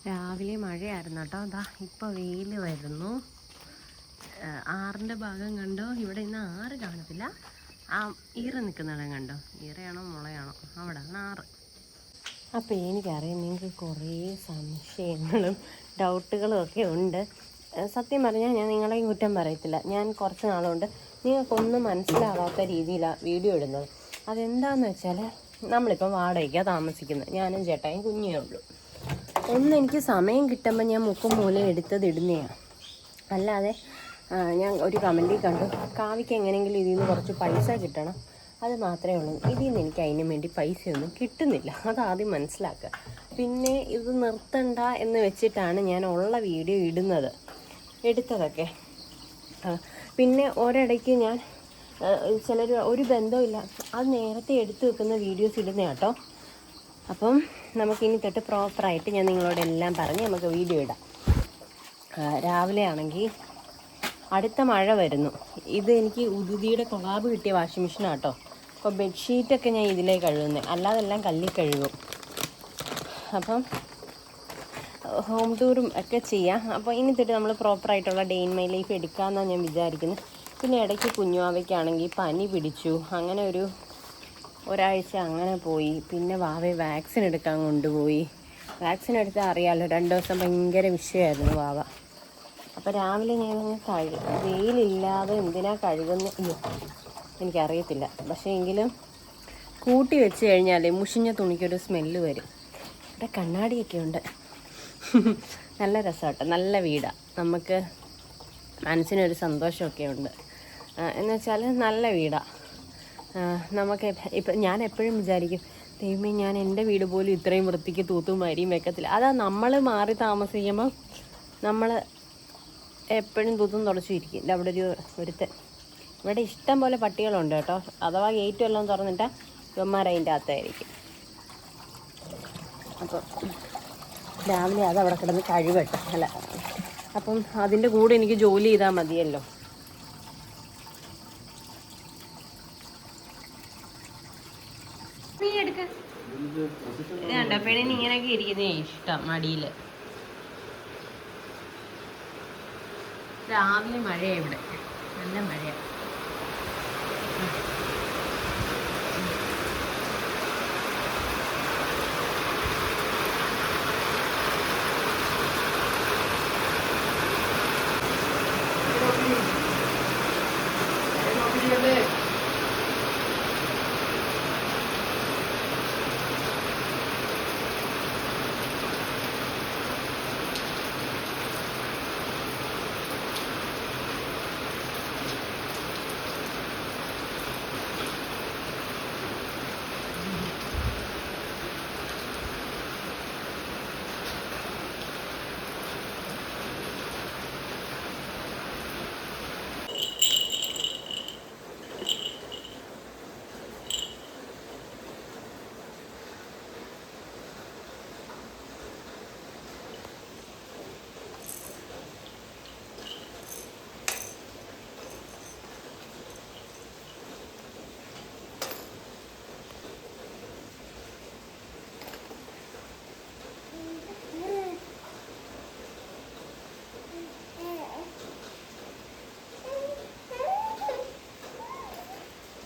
രാവിലെ മഴയായിരുന്നു കേട്ടോ. അതാ ഇപ്പോൾ വെയിൽ വരുന്നു. ആറിൻ്റെ ഭാഗം കണ്ടോ? ഇവിടെ ഇന്ന് ആറ് കാണത്തില്ല. ആ ഈറ നിൽക്കുന്നിടം കണ്ടോ? ഈറയാണോ മുളയാണോ? അവിടെയാണ് ആറ്. അപ്പോൾ എനിക്കറിയാം നിങ്ങൾക്ക് കുറേ സംശയങ്ങളും ഡൗട്ടുകളും ഒക്കെ ഉണ്ട്. സത്യം പറഞ്ഞാൽ ഞാൻ നിങ്ങളെയും കുറ്റം പറയത്തില്ല. ഞാൻ കുറച്ച് നാളുകൊണ്ട് നിങ്ങൾക്കൊന്നും മനസ്സിലാവാത്ത രീതിയിലാണ് വീഡിയോ ഇടുന്നത്. അതെന്താണെന്ന് വെച്ചാൽ നമ്മളിപ്പം വാടകയ്ക്കാണ് താമസിക്കുന്നത്. ഞാനും ചേട്ടായും കുഞ്ഞേ ഉള്ളൂ. എനിക്ക് സമയം കിട്ടുമ്പോൾ ഞാൻ മുക്കും മൂലം എടുത്തത് ഇടുന്നതാണ്. അല്ലാതെ ഞാൻ ഒരു കമൻറ്റിൽ കണ്ടു, കാവ്യയ്ക്ക് എങ്ങനെയെങ്കിലും ഇതിൽ നിന്ന് കുറച്ച് പൈസ കിട്ടണം, അത് മാത്രമേ ഉള്ളൂ. ഇതിൽ നിന്ന് എനിക്ക് അതിന് വേണ്ടി പൈസയൊന്നും കിട്ടുന്നില്ല. അതാദ്യം മനസ്സിലാക്കുക. പിന്നെ ഇത് നിർത്തണ്ട എന്ന് വെച്ചിട്ടാണ് ഞാൻ ഉള്ള വീഡിയോ എടുത്തതൊക്കെ. പിന്നെ ഒരിടയ്ക്ക് ഞാൻ ചിലർ ഒരു ബന്ധമില്ല അത് നേരത്തെ എടുത്തു വെക്കുന്ന വീഡിയോസ് ഇടുന്ന കേട്ടോ. അപ്പം നമുക്കിനി തൊട്ട് പ്രോപ്പറായിട്ട് ഞാൻ നിങ്ങളോടെല്ലാം പറഞ്ഞ് നമുക്ക് വീഡിയോ ഇടാം. രാവിലെ ആണെങ്കിൽ അടുത്ത മഴ വരുന്നു. ഇത് എനിക്ക് ഉദുതിയുടെ കൊളാബ് കിട്ടിയ വാഷിംഗ് മെഷീനാണ് കേട്ടോ. അപ്പോൾ ബെഡ്ഷീറ്റൊക്കെ ഞാൻ ഇതിലേ കഴുകുന്നത്, അല്ലാതെല്ലാം കല്ലിൽ കഴുകും. അപ്പം ഹോം ടൂറും ഒക്കെ ചെയ്യാം. അപ്പോൾ ഇനി തൊട്ട് നമ്മൾ പ്രോപ്പറായിട്ടുള്ള ഡേ ഇൻ മൈ ലൈഫ് എടുക്കാമെന്നാണ് ഞാൻ വിചാരിക്കുന്നത്. പിന്നെ ഇടയ്ക്ക് കുഞ്ഞുവാവയ്ക്കാണെങ്കിൽ പനി പിടിച്ചു, അങ്ങനെ ഒരാഴ്ച അങ്ങനെ പോയി. പിന്നെ വാവയെ വാക്സിൻ എടുക്കാൻ കൊണ്ടുപോയി. വാക്സിൻ എടുത്താൽ അറിയാമല്ലോ, 2 ദിവസം ഭയങ്കര വിഷയമായിരുന്നു വാവ. അപ്പോൾ രാവിലെ ഞാനങ്ങ് വെയിലില്ലാതെ എന്തിനാ കഴുകുന്ന എനിക്കറിയത്തില്ല. പക്ഷേ എങ്കിലും കൂട്ടി വെച്ച് കഴിഞ്ഞാൽ മുഷിഞ്ഞ തുണിക്കൊരു സ്മെല്ല് വരും. ഇവിടെ കണ്ണാടിയൊക്കെ ഉണ്ട്. നല്ല രസമാട്ടോ, നല്ല വീടാണ്. നമുക്ക് മനസ്സിനൊരു സന്തോഷമൊക്കെ ഉണ്ട്. എന്നുവെച്ചാൽ നല്ല വീടാണ്. നമുക്ക് ഇപ്പം ഞാൻ എപ്പോഴും വിചാരിക്കും, ദൈവമേ ഞാൻ എൻ്റെ വീട് പോലും ഇത്രയും വൃത്തിക്ക് തൂത്തും വരിയും വെക്കത്തില്ല. അതാ നമ്മൾ മാറി താമസിക്കുമ്പോൾ നമ്മൾ എപ്പോഴും തൂത്തും തുടച്ചിരിക്കും. അവിടെ ഇവിടെ ഇഷ്ടം പോലെ പട്ടികളുണ്ട് കേട്ടോ. അഥവാ ഗേറ്റും എല്ലാം തുറന്നിട്ടാൽ ഇവന്മാരതിൻ്റെ അകത്തായിരിക്കും. അപ്പം രാവിലെ അതവിടെ കിടന്ന് കഴുകട്ടെ. അപ്പം അതിൻ്റെ കൂടെ എനിക്ക് ജോലി ചെയ്താൽ മതിയല്ലോ. നീ എടുക്ക കണ്ട പെണ്ണിന് ഇങ്ങനെയൊക്കെ ഇരിക്കുന്നേ ഇഷ്ടം മടിയിൽ. രാവിലെ മഴയാണ്, ഇവിടെ നല്ല മഴയാണ്.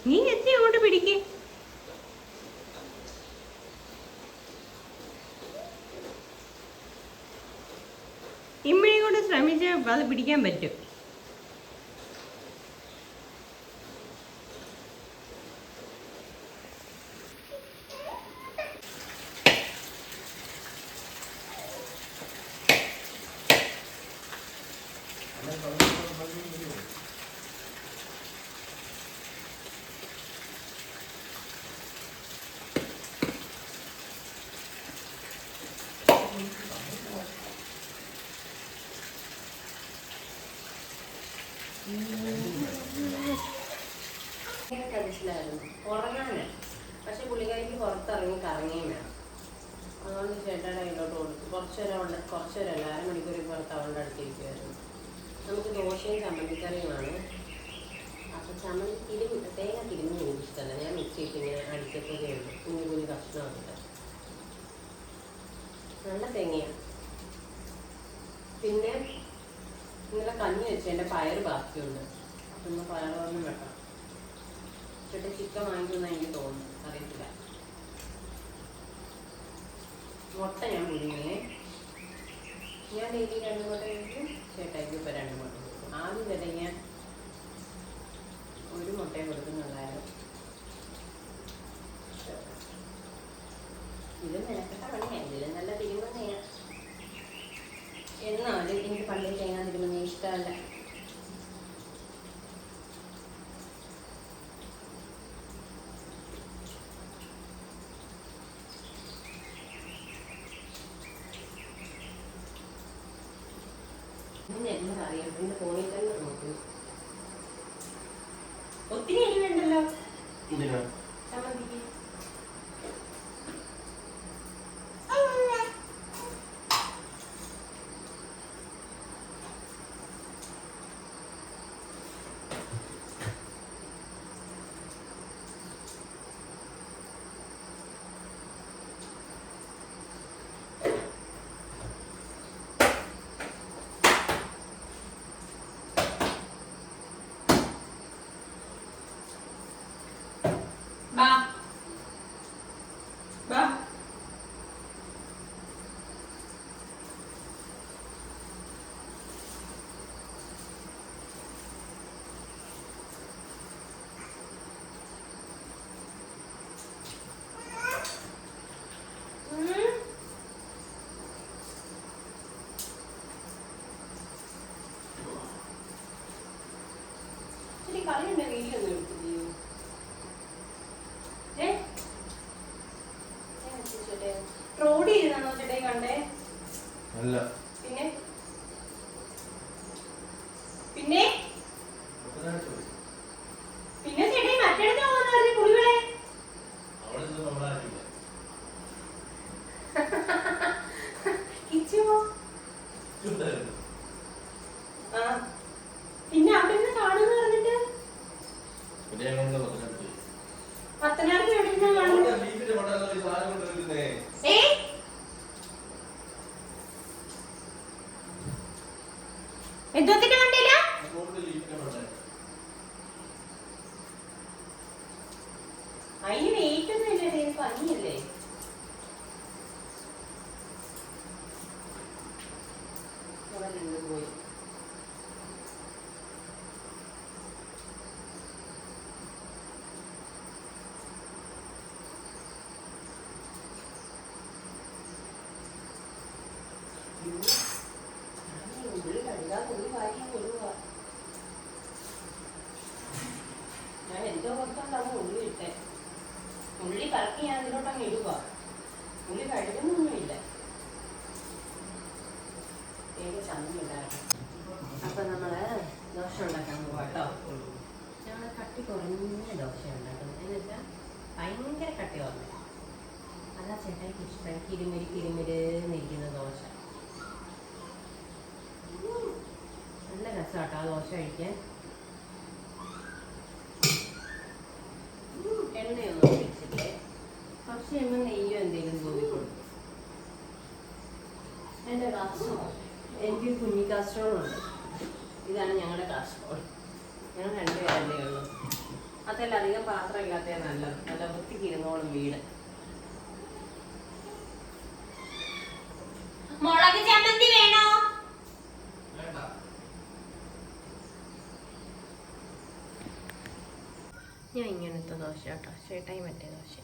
നീ എത്തി അങ്ങോട്ട് പിടിക്ക്. ഇമ്മയെ കൊണ്ട് ശ്രമിച്ച് അത് പിടിക്കാൻ പറ്റും. ഉറങ്ങാന് പക്ഷെ പുള്ളിക്കാരിക്ക് പുറത്തിറങ്ങി കറങ്ങിയും വേണം. അതുകൊണ്ട് ചേട്ടയുടെ കയ്യിലോട്ട് കൊടുത്തു. കുറച്ചേരല്ല, അരമണിക്കൂർ പുറത്ത് അവളുടെ അടുത്തിരിക്കുമായിരുന്നു. നമുക്ക് ദോശയും ചമ്മന്തിക്കറിയുമാണ്. അപ്പോൾ തേങ്ങ തിരുമ്മി എനിക്കിഷ്ടമല്ല. ഞാൻ മിക്സിയിട്ട് ഇങ്ങനെ അടിക്കത്തതേ ഉള്ളൂ. കുഞ്ഞു കഷ്ണമൊക്കെ നല്ല തേങ്ങയാണ്. പിന്നെ ഇന്നലെ കഞ്ഞി വെച്ച് എൻ്റെ പയറ് ബാക്കിയുണ്ട്. ഒന്ന് പയറൊന്നും വെക്കണം. ചേട്ടൻ ചിക്കൻ വാങ്ങിക്കുമെന്ന് എനിക്ക് തോന്നുന്നു, അറിയത്തില്ല. മുട്ട ഞാൻ പുഴുങ്ങണേ. ഞാൻ ഡെയിലി 2 മുട്ട കഴിക്കും. ചേട്ടായിക്ക് ഇപ്പോൾ 2 മുട്ട കൊടുക്കും. ആദ്യം തന്നെ ഞാൻ 1 മുട്ടയെ കൊടുക്കുന്നുണ്ടായിരുന്നു. ഇത് മെനക്കെട്ട പണിയാണ്. ഇതിൽ നല്ല തിരുമന്നെയാണ്. എന്നാലും എനിക്ക് പണ്ടേ തേങ്ങ തിരുമന്നെ ഇഷ്ടമല്ല. അറിയാം. എന്റെ ഫോണിൽ തന്നെ നോക്കുന്നു. ഒത്തിരി അരി വേണ്ടല്ലോ ചമ്മന്തിക്ക്. കളിയുണ്ട്. വീഡിയോ ഒന്നും എടുത്തില്ലയോ? റോഡ് ഇരുന്നാണോ ചേട്ടായി കണ്ടേ? പിന്നെ പിന്നെ പിന്നെ ചേട്ടായി മറ്റേടത്ത് പോകുന്ന പറഞ്ഞ കുളികളെ കിച്ചുവോ? ആ പിന്നെ അവിടെ നിന്ന് കാണുന്നു പറഞ്ഞിട്ട് പത്തനാട് എന്തോത്തിന്റെ കണ്ടില്ല. അതിന് വെയിറ്റ് ഒന്നും ഇല്ലേ, പനിയല്ലേ? പോയി ഞാൻ എന്തോ പുറത്തോണ്ടാണ് ഉള്ളി ഇട്ടേ. ഉള്ളി കറക്കി ഞാൻ ഇതിലോട്ടങ്ങ് ഇടുക. ഉള്ളി കഴുകുന്നൊന്നുമില്ല. ചമ്മി ഉണ്ടായിരുന്നു. അപ്പൊ നമ്മള് ദോശ ഉണ്ടാക്കാൻ പോവാ കേട്ടോ. ഞങ്ങൾ കട്ടി കുറഞ്ഞ ദോശ ഉണ്ടാക്കുന്നത്. എന്ന് വെച്ചാൽ ഭയങ്കര കട്ടി കുറഞ്ഞ. അതാ ചേട്ടായിക്ക് ഇഷ്ടം. കിരുമിരിന്നിരിക്കുന്ന ദോശ. നല്ല രസമാട്ടോ ആ ദോശ കഴിക്കാൻ. എണ്ണയൊന്നും ഒഴിച്ചില്ലേ, പക്ഷെ എണ്ണ നെയ്യോ എന്തെങ്കിലും തൂവി കൊടുക്കും. എൻ്റെ കാസ്ട്രോൾ, എനിക്ക് കുഞ്ഞി കാസ്ട്രോളുണ്ട്. ഇതാണ് ഞങ്ങളുടെ കാസ്ട്രോൾ. ഞങ്ങൾ 2 പേരല്ലേ ഉള്ളൂ. അതെല്ലാം അധികം പാത്രം ഇല്ലാത്ത നല്ലത്. നല്ല വൃത്തിക്ക് ഇരുന്നോളും വീട്. മുളക് ചമ്മന്തി വേണോ? ഞാൻ ഇങ്ങനത്തെ ദോശ കേട്ടോ, ചേട്ടായി മറ്റേ ദോശ.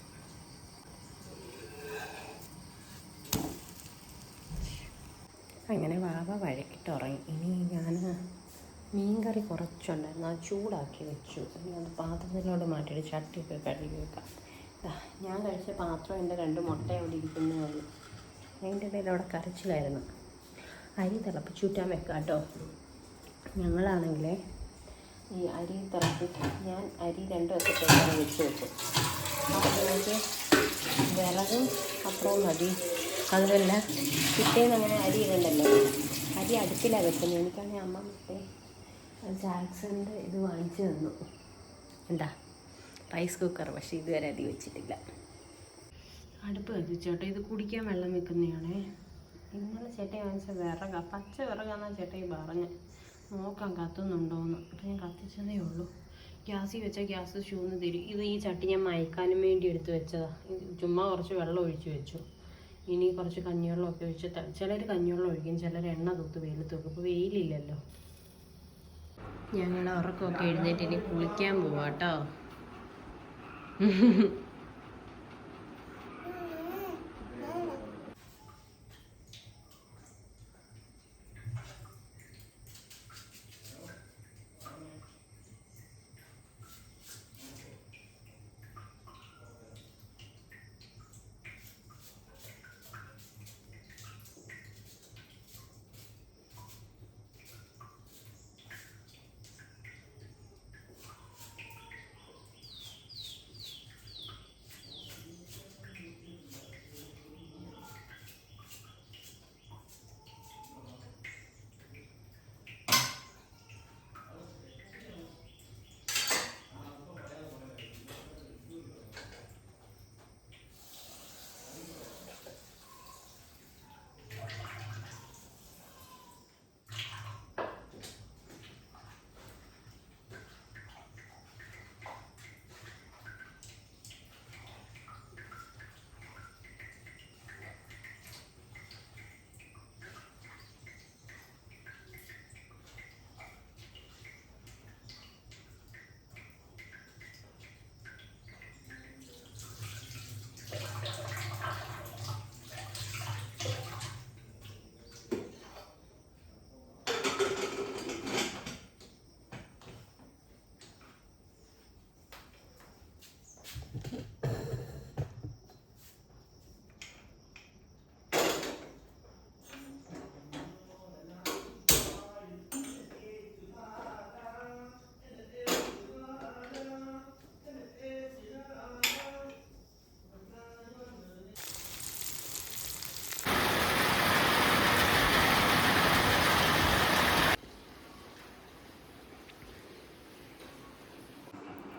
അങ്ങനെ വാവ വഴക്കിട്ട് ഉറങ്ങി. ഇനി ഞാൻ മീൻകറി കുറച്ചുണ്ടായിരുന്നു, അത് ചൂടാക്കി വെച്ചു. ഇനി അത് പാത്രത്തിലോട്ട് മാറ്റിയിട്ട് ചട്ടിയൊക്കെ കഴുകി വെക്കാം. ഞാൻ കഴിച്ച പാത്രം എൻ്റെ 2 മുട്ട അവിടെ ഇരിക്കുന്നേ ഉള്ളൂ. അതിൻ്റെ ഇടയിൽ അവിടെ കരച്ചിലായിരുന്നു. അരി തിളപ്പിച്ചൂറ്റാൻ വെക്കാം കേട്ടോ. ഞങ്ങളാണെങ്കിൽ ഈ അരി തിളപ്പിച്ച് ഞാൻ അരി 2 വശത്തേക്കാണ് വെച്ച് വെക്കും. അപ്പോൾ എനിക്ക് വിറകും അപ്പുറവും മതി. അതുമല്ല പിറ്റേന്ന് അങ്ങനെ അരി ഇടണ്ടല്ലോ. അരി അടുപ്പിലാണ് വെക്കുന്നത്. എനിക്കാണെങ്കിൽ അമ്മ മറ്റേ ജാക്സൻ്റെ ഇത് വാങ്ങിച്ചു തന്നു. എന്താ റൈസ് കുക്കർ. പക്ഷേ ഇതുവരെ അരി വെച്ചിട്ടില്ല. അടുപ്പ് കത്തിച്ചോട്ടെ. ഇത് കുടിക്കാൻ വെള്ളം വെക്കുന്നതാണേ. ഇന്നലെ ചേട്ടൻ വാങ്ങിച്ച വിറകാ, പച്ച വിറകാന്നാ ചേട്ടൻ പറഞ്ഞ്. നോക്കാം കത്തുന്നുണ്ടോയെന്ന്. അപ്പം ഞാൻ കത്തിച്ചതേ ഉള്ളൂ. ഗ്യാസിൽ വെച്ചാൽ ഗ്യാസ് ഷൂന്ന് തരും. ഈ ചട്ടി ഞാൻ മയക്കാനും വേണ്ടി എടുത്ത് വെച്ചതാണ്. ചുമ്മാ കുറച്ച് വെള്ളം ഒഴിച്ച് വെച്ചു. ഇനി കുറച്ച് കഞ്ഞിവെള്ളമൊക്കെ ഒഴിച്ച് ചിലർ കഞ്ഞിവെള്ളം ഒഴിക്കും, ചിലർ എണ്ണ തൂത്ത് വെയിലത്ത് വെക്കും. ഇപ്പോൾ വെയിലില്ലല്ലോ. ഞങ്ങൾ ഉറക്കമൊക്കെ എഴുന്നേറ്റ് ഇനി കുളിക്കാൻ പോവാം കേട്ടോ.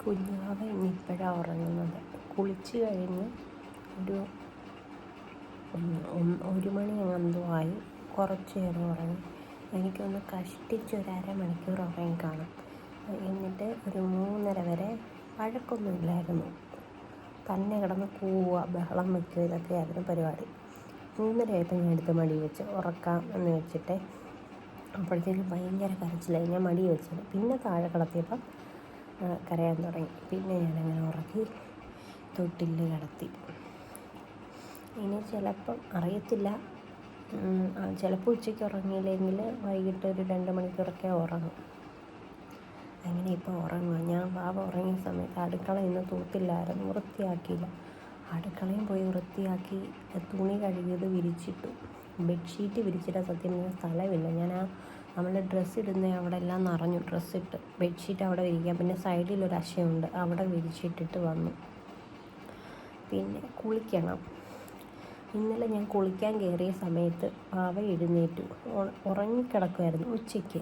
കുഞ്ഞാവ ഇന്നിപ്പോഴാണ് ഉറങ്ങുന്നത്. കുളിച്ച് കഴിഞ്ഞ് ഒരു മണി എന്തോ ആയി. കുറച്ച് നേരം ഉറങ്ങി. എനിക്കൊന്ന് കഷ്ടിച്ചൊരു അരമണിക്കൂർ ഉറങ്ങി കാണും. എന്നിട്ട് ഒരു 3:30 വരെ വഴക്കൊന്നുമില്ലായിരുന്നു. തന്നെ കിടന്ന് കൂവുക, ബഹളം വയ്ക്കുക, ഇതൊക്കെയായിരുന്നു പരിപാടി. 3:30 ആയപ്പോൾ ഞാൻ എടുത്ത് മടി വെച്ച് ഉറക്കാം എന്ന് വെച്ചിട്ട് അപ്പോഴത്തേക്കും ഭയങ്കര കരച്ചിലായി. ഞാൻ മടി വെച്ചത്. പിന്നെ താഴെ കിടത്തിയപ്പം കരയാൻ തുടങ്ങി. പിന്നെ ഞാനങ്ങനെ ഉറക്കി തൊട്ടിൽ കിടത്തി. ഇനി ചിലപ്പം അറിയത്തില്ല, ചിലപ്പോൾ ഉച്ചയ്ക്ക് ഉറങ്ങിയില്ലെങ്കിൽ വൈകിട്ട് ഒരു 2 മണിക്കൂറൊക്കെ ഉറങ്ങും. അങ്ങനെ ഇപ്പോൾ ഉറങ്ങുക. ഞാൻ ബാബ ഉറങ്ങിയ സമയത്ത് അടുക്കള ഇന്ന് തൂത്തില്ലായിരുന്നു, വൃത്തിയാക്കിയില്ല. അടുക്കളയും പോയി വൃത്തിയാക്കി തുണി കഴുകിയത് വിരിച്ചിട്ടു. ബെഡ്ഷീറ്റ് വിരിച്ചിട്ട് സത്യം പറഞ്ഞാൽ സ്ഥലമില്ല. ഞാൻ നമ്മൾ ഡ്രസ്സ് ഇടുന്ന അവിടെ എല്ലാം നിറഞ്ഞു. ഡ്രസ്സിട്ട് ബെഡ്ഷീറ്റ് അവിടെ വിരിക്കാം. പിന്നെ സൈഡിലൊരു അശയുണ്ട്, അവിടെ വിരിച്ചിട്ടിട്ട് വന്നു. പിന്നെ കുളിക്കണം. ഇന്നലെ ഞാൻ കുളിക്കാൻ കയറിയ സമയത്ത് അവ എഴുന്നേറ്റു. ഉറങ്ങിക്കിടക്കുമായിരുന്നു ഉച്ചയ്ക്ക്.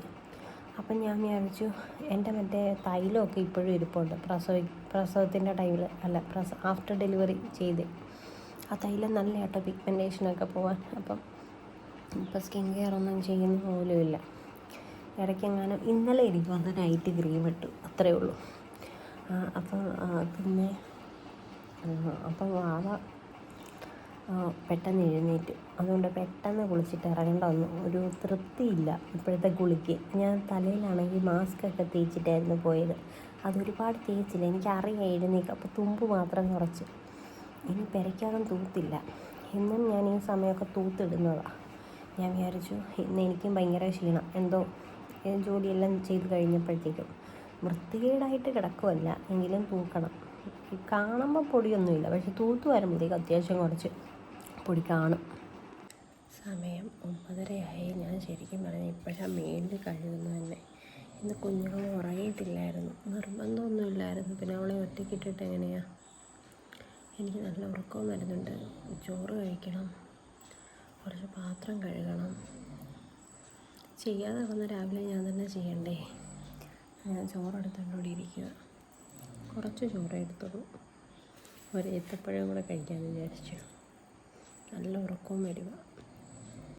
അപ്പം ഞാൻ വിചാരിച്ചു എൻ്റെ മറ്റേ തൈലമൊക്കെ ഇപ്പോഴും ഇരിപ്പുണ്ട്. പ്രസവത്തിൻ്റെ ടൈമിൽ ആഫ്റ്റർ ഡെലിവറി ചെയ്ത് ആ തൈലം നല്ല കേട്ടോ, പിഗ്മെൻറ്റേഷനൊക്കെ പോകാൻ. അപ്പം ഇപ്പം സ്കിൻ കെയർ ഒന്നും ചെയ്യുന്ന പോലുമില്ല. ഇടയ്ക്കെങ്ങാനും ഇന്നലെ എനിക്ക് വന്ന് നൈറ്റ് ക്രീം ഇട്ടു, അത്രയേ ഉള്ളൂ. അപ്പം വാവ പെട്ടെന്ന് എഴുന്നേറ്റു. അതുകൊണ്ട് പെട്ടെന്ന് കുളിച്ചിട്ട് ഇറങ്ങേണ്ട വന്നു. ഒരു തൃപ്തിയില്ല ഇപ്പോഴത്തെ കുളിക്ക്. ഞാൻ തലയിലാണെങ്കിൽ മാസ്കൊക്കെ തേച്ചിട്ടായിരുന്നു പോയത്. അതൊരുപാട് തേച്ചില്ല, എനിക്കറിയാം എഴുന്നേൽക്കും. അപ്പോൾ തുമ്പ് മാത്രം കുറച്ച്. ഇനി പെരയ്ക്കകം തൂത്തില്ല. എന്നും ഞാൻ ഈ സമയമൊക്കെ തൂത്തിടുന്നതാണ്. ഞാൻ വിചാരിച്ചു ഇന്ന് എനിക്കും ഭയങ്കര ക്ഷീണം, എന്തോ ജോലിയെല്ലാം ചെയ്ത് കഴിഞ്ഞപ്പോഴത്തേക്കും. വൃത്തികേടായിട്ട് കിടക്കുമല്ല, എങ്കിലും തൂക്കണം. കാണുമ്പോൾ പൊടിയൊന്നുമില്ല, പക്ഷെ തൂത്ത് വരുമ്പോഴത്തേക്കും അത്യാവശ്യം കുറച്ച് പൊടി കാണും. സമയം 9:30 ഞാൻ ശരിക്കും പറഞ്ഞാൽ ഇപ്പോഴാണ് മേലിൽ കഴുകുന്നത് തന്നെ. ഇന്ന് കുഞ്ഞുങ്ങൾ ഉറങ്ങിയിട്ടില്ലായിരുന്നു, നിർബന്ധമൊന്നുമില്ലായിരുന്നു. പിന്നെ അവളെ ഒറ്റയ്ക്കിട്ടിട്ട് എങ്ങനെയാണ്? എനിക്ക് നല്ല ഉറക്കവും വരുന്നുണ്ട്. ചോറ് കഴിക്കണം, കുറച്ച് പാത്രം കഴുകണം. ചെയ്യാതെ കിടന്ന് രാവിലെ ഞാൻ തന്നെ ചെയ്യണ്ടേ? ഞാൻ ചോറെടുത്തുകൊണ്ടോടെ ഇരിക്കുക. കുറച്ച് ചോറേ എടുത്തുള്ളൂ. ഒരു ഏത്തപ്പഴം കൂടെ കഴിക്കാമെന്ന് വിചാരിച്ചു. നല്ല ഉറക്കവും വരിക.